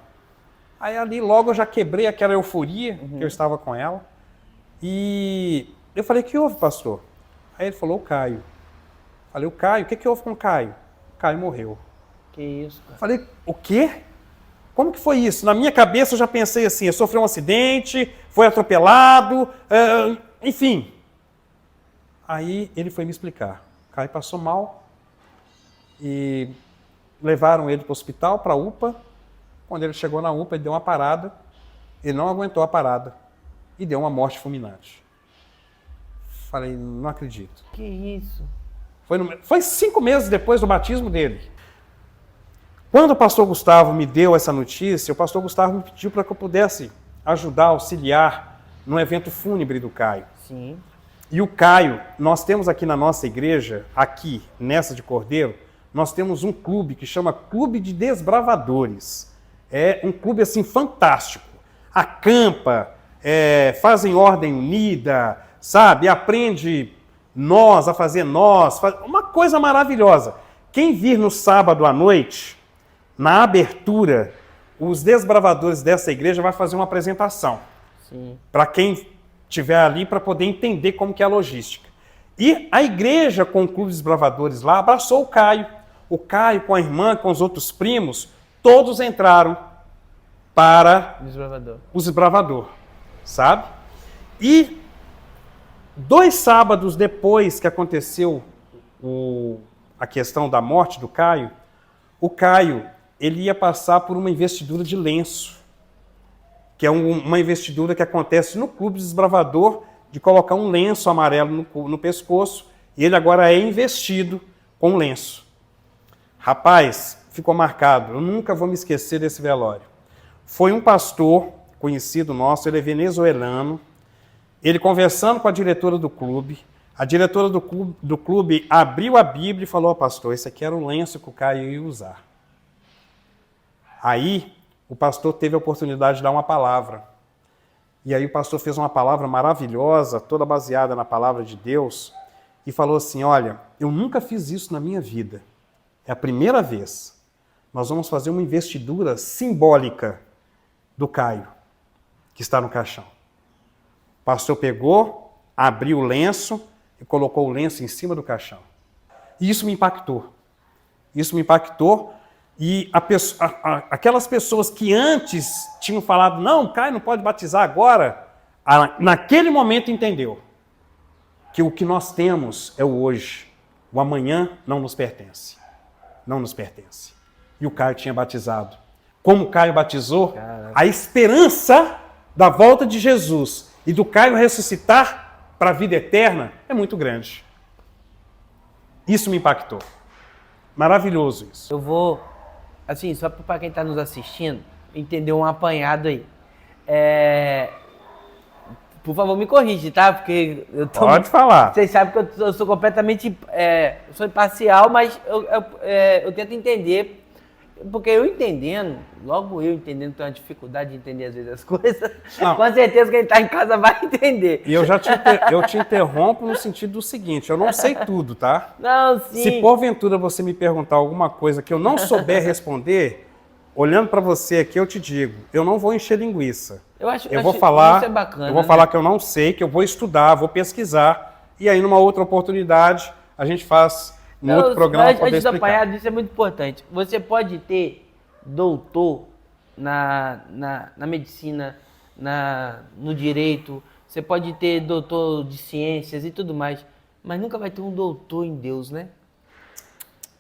Aí ali, logo, eu já quebrei aquela euforia que eu estava com ela. E eu falei, que houve, pastor? Aí ele falou, o Caio. Falei, o Caio? O que houve com o Caio? O Caio morreu. Que isso, cara? Falei, o quê? Como que foi isso? Na minha cabeça eu já pensei assim, ele sofreu um acidente, foi atropelado, enfim. Aí ele foi me explicar. O Caio passou mal e levaram ele para o hospital, para a UPA. Quando ele chegou na UPA, ele deu uma parada, ele não aguentou a parada e deu uma morte fulminante. Falei, não acredito. Que isso? Foi 5 meses depois do batismo dele. Quando o pastor Gustavo me deu essa notícia, o pastor Gustavo me pediu para que eu pudesse ajudar, auxiliar no evento fúnebre do Caio. Sim. E o Caio, nós temos aqui na nossa igreja, aqui nessa de Cordeiro, nós temos um clube que chama Clube de Desbravadores. É um clube assim fantástico. Acampa, fazem ordem unida, sabe? Aprende a fazer uma coisa maravilhosa. Quem vir no sábado à noite, na abertura, os desbravadores dessa igreja vão fazer uma apresentação. Para quem estiver ali, para poder entender como que é a logística. E a igreja, com o Clube dos Desbravadores lá, abraçou o Caio. O Caio, com a irmã, com os outros primos, todos entraram para o desbravador, sabe? E 2 sábados depois que aconteceu a questão da morte do Caio, o Caio ele ia passar por uma investidura de lenço, que é uma investidura que acontece no Clube Desbravador, de colocar um lenço amarelo no pescoço, e ele agora é investido com um lenço. Rapaz, ficou marcado, eu nunca vou me esquecer desse velório. Foi um pastor conhecido nosso, ele é venezuelano, ele conversando com a diretora do clube, a diretora do clube abriu a Bíblia e falou, pastor, esse aqui era o lenço que o Caio ia usar. Aí, o pastor teve a oportunidade de dar uma palavra. E aí o pastor fez uma palavra maravilhosa, toda baseada na palavra de Deus, e falou assim, olha, eu nunca fiz isso na minha vida. É a primeira vez. Nós vamos fazer uma investidura simbólica do Caio, que está no caixão. O pastor pegou, abriu o lenço e colocou o lenço em cima do caixão. E isso me impactou. Isso me impactou E aquelas pessoas que antes tinham falado, não, Caio não pode batizar agora, naquele momento entendeu que o que nós temos é o hoje. O amanhã não nos pertence. Não nos pertence. E o Caio tinha batizado. Como o Caio batizou, Caraca. a esperança da volta de Jesus e do Caio ressuscitar para a vida eterna é muito grande. Isso me impactou. Maravilhoso isso. Eu vou, assim, só para quem está nos assistindo, entender um apanhado aí. Por favor, me corrige, tá? Porque eu tô... Pode falar. Vocês sabem que eu sou completamente... eu sou imparcial, mas eu tento entender. Porque eu entendendo, logo eu entendendo, tenho uma dificuldade de entender às vezes as coisas. Não. Com certeza quem está em casa vai entender. E eu te interrompo no sentido do seguinte, eu não sei tudo, tá? Não, sim. Se porventura você me perguntar alguma coisa que eu não souber responder, olhando para você aqui, eu te digo, eu não vou encher linguiça. Eu vou falar, isso é bacana, eu vou falar que eu não sei, que eu vou estudar, vou pesquisar, e aí numa outra oportunidade a gente faz um outro programa para poder explicar. Antes do apanhado, isso é muito importante. Você pode ter doutor na medicina, no direito, você pode ter doutor de ciências e tudo mais, mas nunca vai ter um doutor em Deus, né?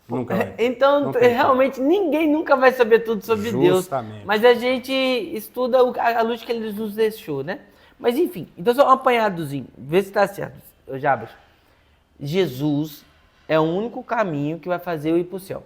Nunca vai. Então, realmente, ninguém nunca vai saber tudo sobre Justamente. Deus. Mas a gente estuda a luz que ele nos deixou, né? Mas enfim, então só um apanhadozinho, vê se está certo, Jabas. Jesus é o único caminho que vai fazer eu ir para o céu.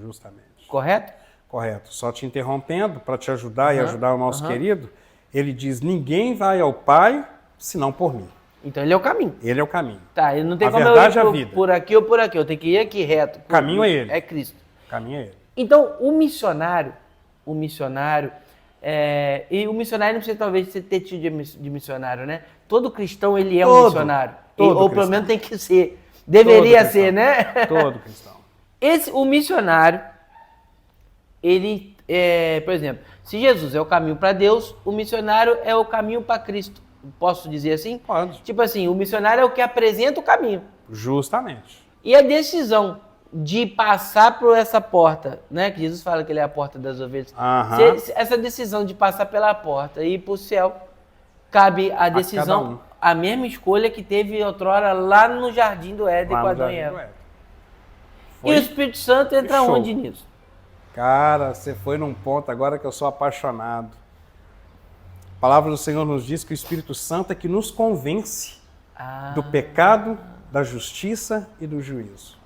Justamente. Correto? Correto. Só te interrompendo para te ajudar e ajudar o nosso querido, ele diz, ninguém vai ao Pai senão por mim. Então ele é o caminho. Ele é o caminho. Tá, eu não tenho A como verdade é a eu ir vida. por aqui ou por aqui, eu tenho que ir aqui reto. O caminho é ele. É Cristo. O caminho é ele. Então, o missionário, e o missionário não precisa talvez ter tido de missionário, né? Todo cristão, ele é um missionário. Ou pelo menos tem que ser. Deveria ser, né? Todo cristão. O missionário, ele, por exemplo, se Jesus é o caminho para Deus, o missionário é o caminho para Cristo. Posso dizer assim? Pode. Tipo assim, o missionário é o que apresenta o caminho. Justamente. E a decisão de passar por essa porta, né? Que Jesus fala que ele é a porta das ovelhas. Essa decisão de passar pela porta e ir para o céu, cabe a decisão, a mesma escolha que teve outrora lá no Jardim do Éden com Adão e Eva. E o Espírito Santo entra onde nisso? Cara, você foi num ponto agora que eu sou apaixonado. A palavra do Senhor nos diz que o Espírito Santo é que nos convence do pecado, da justiça e do juízo.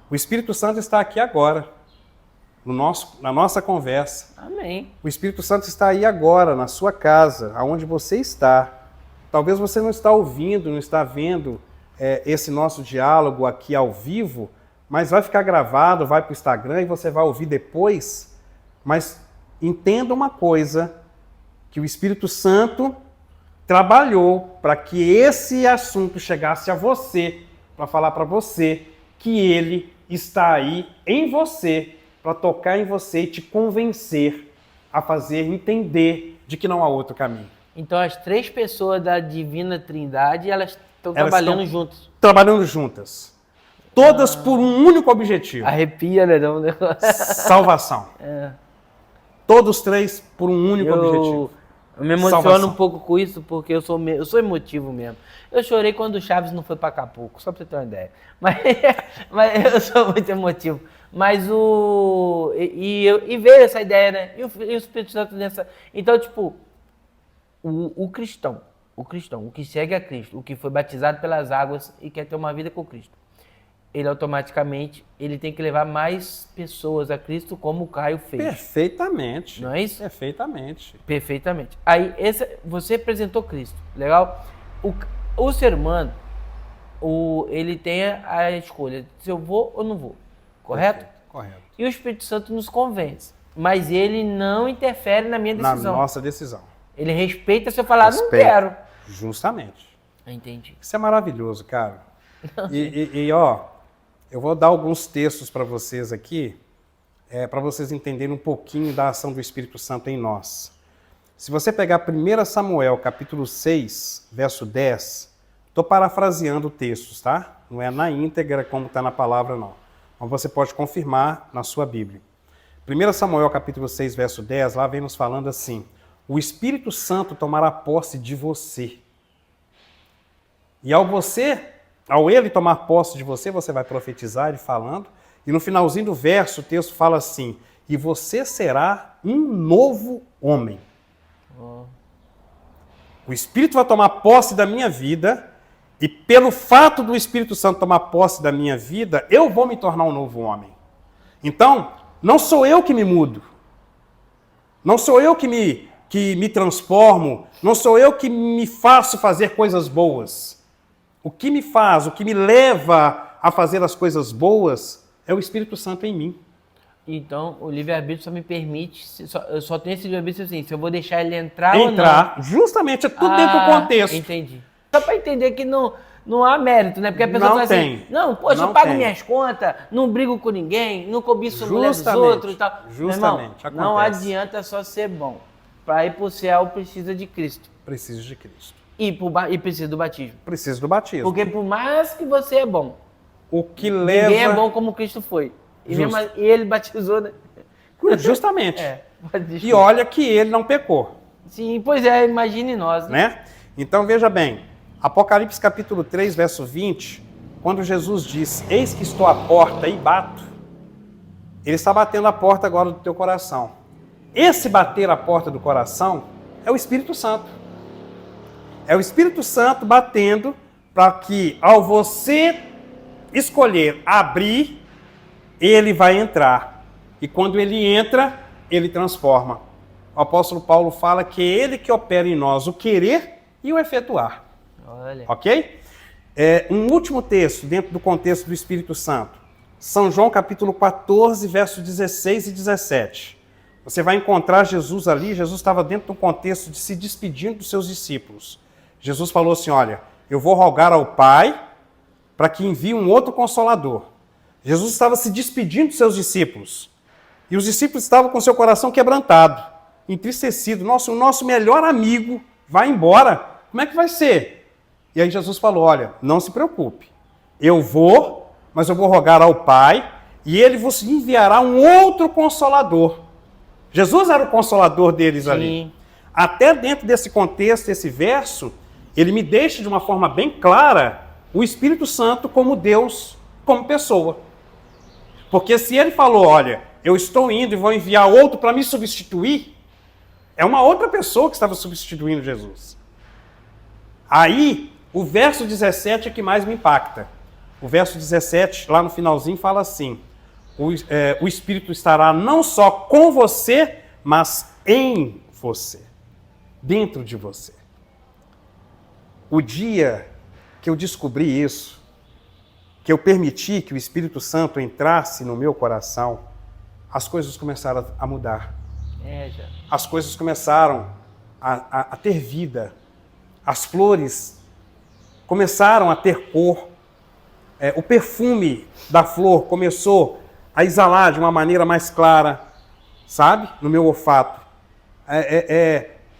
O Espírito Santo está aqui agora, na nossa conversa. Amém. O Espírito Santo está aí agora, na sua casa, aonde você está. Talvez você não está ouvindo, não está vendo esse nosso diálogo aqui ao vivo, mas vai ficar gravado, vai para o Instagram e você vai ouvir depois. Mas entenda uma coisa, que o Espírito Santo trabalhou para que esse assunto chegasse a você, para falar para você que ele está aí em você, para tocar em você e te convencer a fazer entender de que não há outro caminho. Então as três pessoas da Divina Trindade, elas estão trabalhando juntas. Trabalhando juntas. Todas por um único objetivo. Arrepia, né? Salvação. Todos três por um único objetivo. Eu me emociono um pouco com isso, porque eu sou emotivo mesmo. Eu chorei quando o Chaves não foi para Acapulco, só para você ter uma ideia. Mas eu sou muito emotivo. Mas e veio essa ideia, né? E o Espírito Santo nessa... Então, tipo, o cristão, o que segue a Cristo, o que foi batizado pelas águas e quer ter uma vida com Cristo, ele automaticamente tem que levar mais pessoas a Cristo, como o Caio fez. Perfeitamente. Não é isso? Perfeitamente. Perfeitamente. Aí, você apresentou Cristo, legal? O ser humano, ele tem a escolha se eu vou ou não vou, correto? Correto. E o Espírito Santo nos convence, mas ele não interfere na minha decisão. Na nossa decisão. Ele respeita se eu falar, não quero. Justamente. Entendi. Isso é maravilhoso, cara. Ó, eu vou dar alguns textos para vocês aqui, para vocês entenderem um pouquinho da ação do Espírito Santo em nós. Se você pegar 1 Samuel, capítulo 6, verso 10, estou parafraseando o texto, tá? Não é na íntegra como está na palavra, não. Mas você pode confirmar na sua Bíblia. 1 Samuel capítulo 6, verso 10, lá vem nos falando assim: o Espírito Santo tomará posse de você. E ao ele tomar posse de você, você vai profetizar, ele falando. E no finalzinho do verso, o texto fala assim: e você será um novo homem. Oh. O Espírito vai tomar posse da minha vida, e pelo fato do Espírito Santo tomar posse da minha vida, eu vou me tornar um novo homem. Então, não sou eu que me mudo. Não sou eu que me transformo. Não sou eu que me faço fazer coisas boas. O que me faz, o que me leva a fazer as coisas boas é o Espírito Santo em mim. Então, o livre-arbítrio só me permite, eu só tenho esse livre-arbítrio assim, se eu vou deixar ele entrar ou não. Justamente, é tudo dentro do contexto. Entendi. Só para entender que não há mérito, né? Porque a pessoa fala assim, não, poxa, eu pago minhas contas, não brigo com ninguém, não cobiço a mulher dos outros e tal. Justamente, irmão, não adianta só ser bom. Para ir para o céu, precisa de Cristo. Preciso de Cristo. E precisa do batismo. Preciso do batismo. Porque por mais que você é bom, o que leva... ninguém é bom como Cristo foi. E ele batizou, né? Justamente. E olha que ele não pecou. Sim, pois é, imagine nós. Né? Então veja bem, Apocalipse capítulo 3, verso 20, quando Jesus diz, eis que estou à porta e bato, ele está batendo a porta agora do teu coração. Esse bater a porta do coração é o Espírito Santo. É o Espírito Santo batendo para que, ao você escolher abrir, ele vai entrar. E quando ele entra, ele transforma. O apóstolo Paulo fala que é ele que opera em nós o querer e o efetuar. Olha. Ok? Um último texto, dentro do contexto do Espírito Santo. São João capítulo 14, versos 16 e 17. Você vai encontrar Jesus ali. Jesus estava dentro do contexto de se despedindo dos seus discípulos. Jesus falou assim, olha, eu vou rogar ao Pai para que envie um outro Consolador. Jesus estava se despedindo dos seus discípulos. E os discípulos estavam com seu coração quebrantado, entristecido. O nosso melhor amigo vai embora. Como é que vai ser? E aí Jesus falou, olha, não se preocupe. Eu vou, mas eu vou rogar ao Pai e ele vos enviará um outro Consolador. Jesus era o Consolador deles ali. Até dentro desse contexto, esse verso, ele me deixa de uma forma bem clara o Espírito Santo como Deus, como pessoa. Porque se ele falou, olha, eu estou indo e vou enviar outro para me substituir, é uma outra pessoa que estava substituindo Jesus. Aí, o verso 17 é que mais me impacta. O verso 17, lá no finalzinho, fala assim, o Espírito estará não só com você, mas em você, dentro de você. O dia que eu descobri isso, que eu permiti que o Espírito Santo entrasse no meu coração, as coisas começaram a mudar. As coisas começaram a ter vida. As flores começaram a ter cor. O perfume da flor começou a exalar de uma maneira mais clara, sabe? No meu olfato.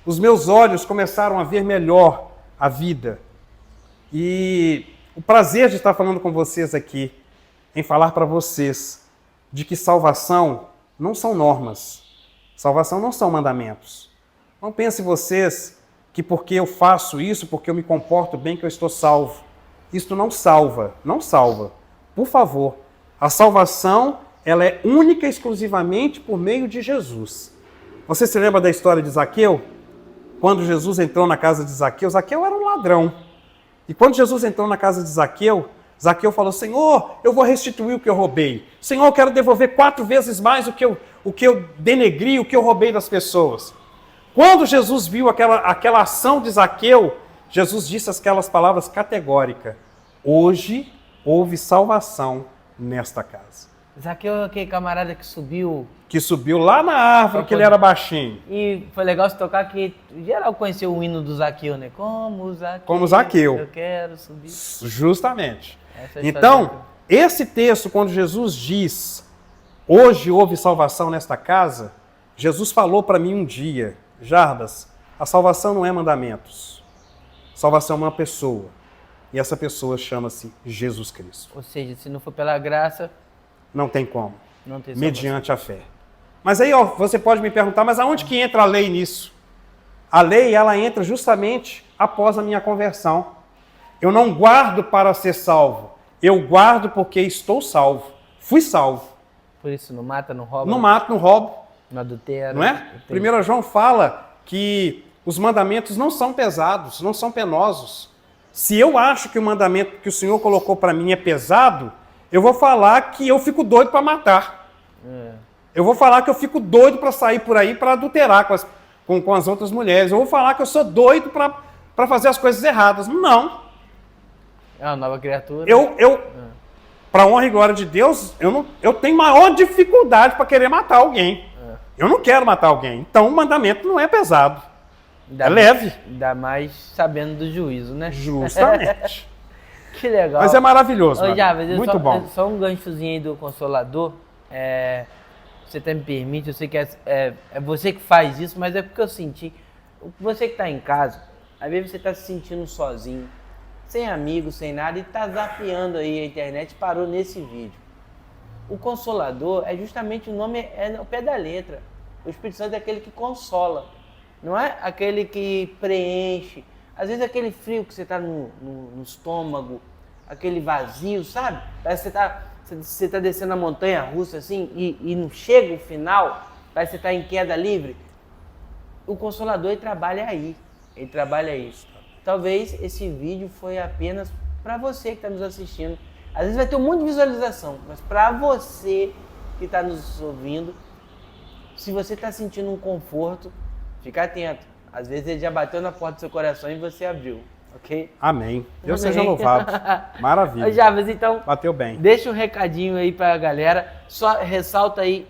Os meus olhos começaram a ver melhor a vida. E o prazer de estar falando com vocês aqui, em falar para vocês de que salvação não são normas, salvação não são mandamentos. Não pensem vocês que porque eu faço isso, porque eu me comporto bem, que eu estou salvo. Isso não salva, não salva. Por favor, a salvação ela é única e exclusivamente por meio de Jesus. Você se lembra da história de Zaqueu? Quando Jesus entrou na casa de Zaqueu, Zaqueu era um ladrão. E quando Jesus entrou na casa de Zaqueu, Zaqueu falou, Senhor, eu vou restituir o que eu roubei. Senhor, eu quero devolver 4 vezes mais o que eu denegri, o que eu roubei das pessoas. Quando Jesus viu aquela ação de Zaqueu, Jesus disse aquelas palavras categóricas. Hoje houve salvação nesta casa. Zaqueu é aquele camarada que subiu... Que subiu lá na árvore, que ele era baixinho. E foi legal se tocar que geral conheceu o hino do Zaqueu, né? Como Zaqueu. Como Zaqueu. Eu quero subir. Justamente. Então, esse texto, quando Jesus diz, hoje houve salvação nesta casa, Jesus falou para mim um dia, Jarbas, a salvação não é mandamentos. Salvação é uma pessoa. E essa pessoa chama-se Jesus Cristo. Ou seja, se não for pela graça... Não tem como. Não tem mediante a fé. Mas aí ó, você pode me perguntar, mas aonde que entra a lei nisso? A lei, ela entra justamente após a minha conversão. Eu não guardo para ser salvo. Eu guardo porque estou salvo. Fui salvo. Por isso, não mata, não rouba? Não mato, não roubo. Não adultera. Não é? 1 João fala que os mandamentos não são pesados, não são penosos. Se eu acho que o mandamento que o Senhor colocou para mim é pesado, eu vou falar que eu fico doido para matar. Eu vou falar que eu fico doido para sair por aí para adulterar com as outras mulheres. Eu vou falar que eu sou doido para fazer as coisas erradas. Não. É uma nova criatura. Para honra e glória de Deus, eu tenho maior dificuldade para querer matar alguém. Eu não quero matar alguém. Então o mandamento não é pesado. É leve. Ainda mais sabendo do juízo, né? Justamente. Que legal. Mas é maravilhoso. Muito bom. Só um ganchozinho aí do Consolador. Você até me permite, eu sei que é você que faz isso, mas é porque eu senti. Você que está em casa, às vezes você está se sentindo sozinho, sem amigos, sem nada, e está zapeando aí a internet, parou nesse vídeo. O Consolador é justamente o nome, é o pé da letra. O Espírito Santo é aquele que consola, não é aquele que preenche. Às vezes aquele frio que você está no estômago, aquele vazio, sabe? Parece que você está descendo a montanha russa assim e não chega o final, parece que você está em queda livre. O Consolador, ele trabalha aí. Ele trabalha isso. Talvez esse vídeo foi apenas para você que está nos assistindo. Às vezes vai ter um monte de visualização, mas para você que está nos ouvindo, se você está sentindo um conforto, fica atento. Às vezes ele já bateu na porta do seu coração e você abriu, ok? Amém. Deus seja louvado. Maravilha. Javas, então, bateu bem. Deixa um recadinho aí para a galera. Só ressalta aí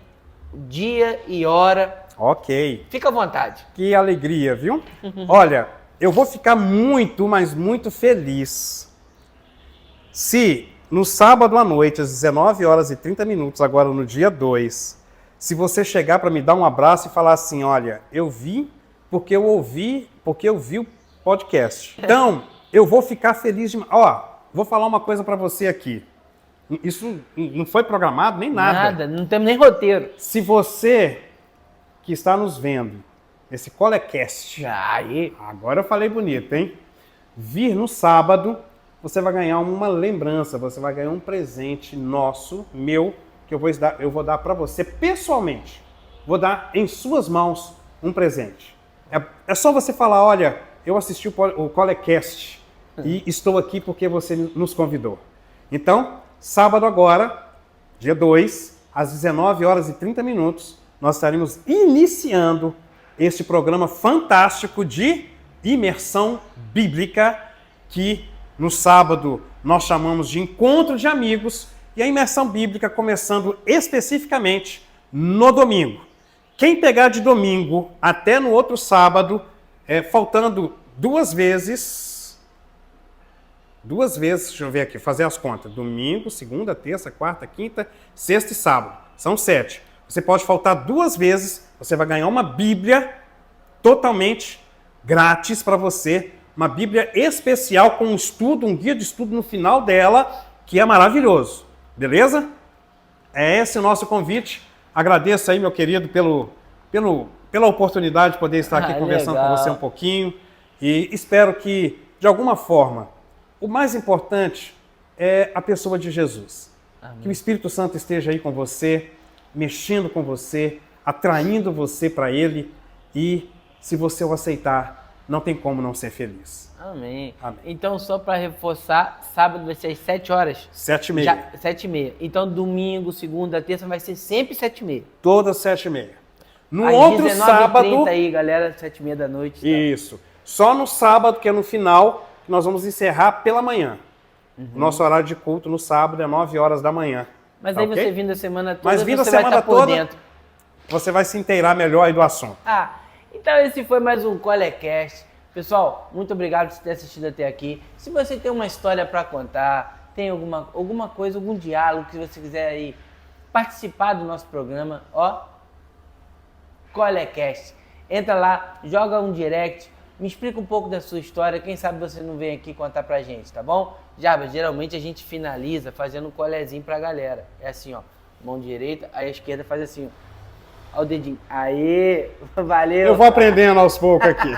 dia e hora. Ok. Fica à vontade. Que alegria, viu? Olha, eu vou ficar muito, mas muito feliz se no sábado à noite, às 19 horas e 30 minutos, agora no dia 2, se você chegar para me dar um abraço e falar assim, olha, eu vi porque eu vi o podcast. Então, eu vou ficar feliz demais. Ó, vou falar uma coisa para você aqui. Isso não foi programado nem nada. Nada, não temos nem roteiro. Se você que está nos vendo, esse Colecast, aí, agora eu falei bonito, hein? Vir no sábado, você vai ganhar uma lembrança, você vai ganhar um presente nosso, meu, que eu vou dar para você pessoalmente. Vou dar em suas mãos um presente. É só você falar, olha, eu assisti o Colecast e estou aqui porque você nos convidou. Então, sábado agora, dia 2, às 19 horas e 30 minutos, nós estaremos iniciando este programa fantástico de imersão bíblica, que no sábado nós chamamos de encontro de amigos, e a imersão bíblica começando especificamente no domingo. Quem pegar de domingo até no outro sábado, faltando duas vezes, deixa eu ver aqui, fazer as contas, domingo, segunda, terça, quarta, quinta, sexta e sábado, são 7. Você pode faltar 2 vezes, você vai ganhar uma Bíblia totalmente grátis para você, uma Bíblia especial com um estudo, um guia de estudo no final dela, que é maravilhoso, beleza? É esse o nosso convite. Agradeço aí, meu querido, pela oportunidade de poder estar aqui conversando com você um pouquinho, e espero que, de alguma forma, o mais importante é a pessoa de Jesus. Amém. Que o Espírito Santo esteja aí com você, mexendo com você, atraindo você para Ele, e se você o aceitar, não tem como não ser feliz. Amém. Amém. Então, só para reforçar, sábado vai ser às 7 horas. 7h30. 7h30. Então, domingo, segunda, terça vai ser sempre 7h30. Todas 7h30. No às outro 19h30 sábado... aí, galera, 7h30 da noite. Tá? Isso. Só no sábado, que é no final, que nós vamos encerrar pela manhã. Nosso horário de culto no sábado é 9 horas da manhã. Mas aí você vindo a semana toda, Mas vindo você a semana vai estar por toda, dentro. Você vai se inteirar melhor aí do assunto. Então esse foi mais um Colecast. Pessoal, muito obrigado por ter assistido até aqui. Se você tem uma história para contar, tem alguma coisa, algum diálogo que você quiser aí participar do nosso programa, Colecast. Entra lá, joga um direct, me explica um pouco da sua história, quem sabe você não vem aqui contar pra gente, tá bom? Geralmente a gente finaliza fazendo um colezinho pra galera. É assim, mão direita, aí a esquerda faz assim, Olha o dedinho. Aê, valeu. Eu vou aprendendo aos poucos aqui.